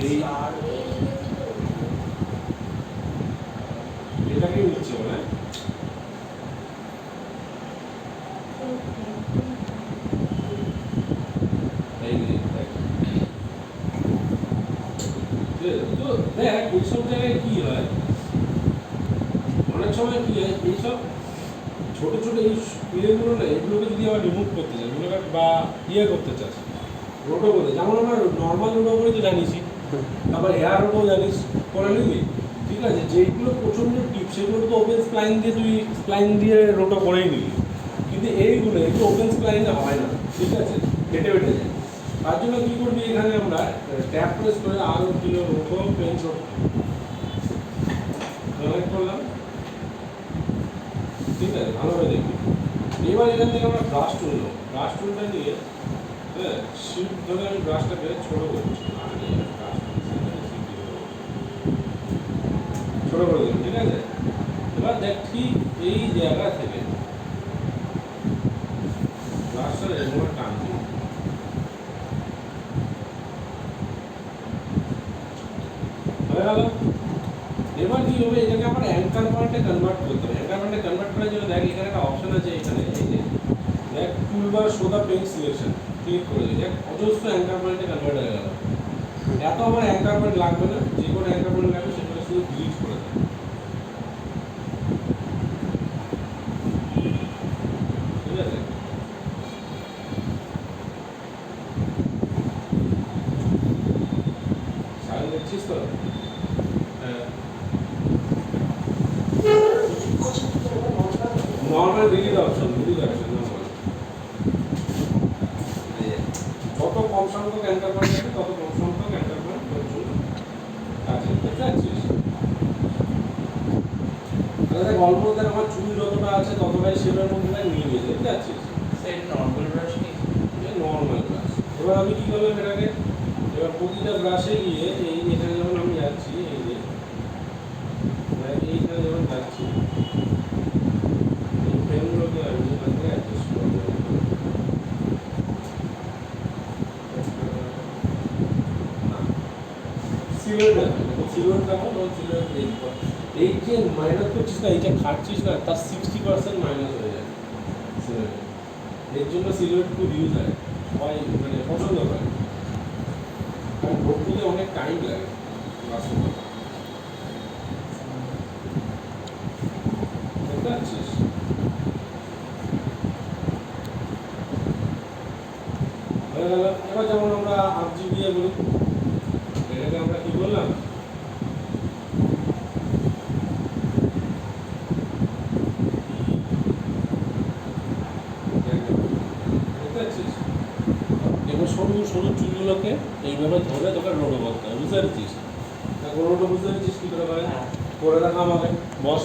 এই এটাকে নিচ্ছে মানে এই তো দেখ এইসব জায়গায় কি হয়, অনেক সময় কি হয় এইসব ছোট ছোট এই ইয়েগুলো না, এগুলোকে যদি আবার রিমুভ করতে চাই, এগুলোকে বা করতে চাস রোটো করতে, যেমন আমরা নর্মাল রোটো করে তো জানিসই, তারপর হেয়ার রোটো জানিস করে নিবি, ঠিক আছে, যেগুলো প্রচণ্ড টিপ সেগুলো তো ওপেন স্প্লাইন দিয়ে তুই স্প্লাইন দিয়ে রোটো করেই নিবি, কিন্তু এইগুলো একটু ওপেন স্প্লাইনে হয় না, ঠিক আছে, কেটে বেটে যায়। তার জন্য কী করবি, এখানে আমরা ট্যাপ প্রেস করে আরও কিলো রোটো পেন্ট কানেক্ট করলাম, ঠিক আছে, ভালোভাবে দেখবি। এবার এখান থেকে আমরা ব্রাশ টুল নেব, ব্রাশ টুলটা নিয়ে হ্যাঁ শিফট ধরে আমি ব্রাশটাকে ছোটো করছি, ছোটো করে দেবো, ঠিক আছে। এবার দেখ ঠিক এই জায়গা থেকে ব্রাশটা এরকম টানবি, হয়ে গেল। এবার কি হবে, এটাকে আমরা অ্যাঙ্কার পয়েন্টে কনভার্ট করতে হবে। অ্যাঙ্কার পয়েন্টে কনভার্ট করার জন্য দেখ এখানে একটা অপশন আছে, এখানে এই যে দেখ toolbar show the pen selection, click করে দিই, দেখ অজস্র অ্যাঙ্কার পয়েন্টে কনভার্ট হয়ে গেল। এত আমার অ্যাঙ্কার পয়েন্ট লাগবে না, যে কোনো অ্যাঙ্কার পয়েন্ট লাগবে সেগুলো শুধু ডিলিট করে দেয়, ঠিক আছে। সাইন দেখছিস তো, হ্যাঁ নর্মাল ডিলিট অপশন, নর্মাল, যত কম সংখ্যক অ্যাঙ্কার পয়েন্ট আছে তত কম সংখ্যক অ্যাঙ্কার পয়েন্ট তোর জন্য কাজে, বুঝতে পারছিস। তাহলে দেখ অল্প দেখ আমার চুল যতটা আছে ততটাই শেপের মধ্যে দেখ নিয়ে গেছে, বুঝতে পারছিস। সেই নর্মাল ব্রাশ কি, নর্মাল ব্রাশ। এবার আমি কী করলাম এটাকে, এবার প্রতিটা ব্রাশে গিয়ে এই এখানে যখন আমি যাচ্ছি, এই যে এইখানে যখন যাচ্ছি, এই ফ্রেমগুলোকে আমি এখান থেকে অ্যাডজাস্ট করবো, সিলভার দেখো, সিলভার এই যে মাইনাস করছিস না, এইটা খাটছিস না, তার 60% মাইনাস হয়ে যায় সিলভার। এর জন্য সিলভার খুব ইউজ হয়, সবাই মানে পছন্দ করে, কারণ ভর্তিতে অনেক টাইম লাগে বাস্তবে, বুঝতে পারছিস। হয়ে গেল। এবার যেমন আমরা RGB দিয়ে বলি, এটাকে আমরা কি বললাম, এবার সরু সরু চুলগুলোকে এইভাবে ধরে তোকে রোটো করতে হবে, বুঝতে পারছিস। রোটো বুঝতে পারছিস কী করে করে দেখা আমাকে বস।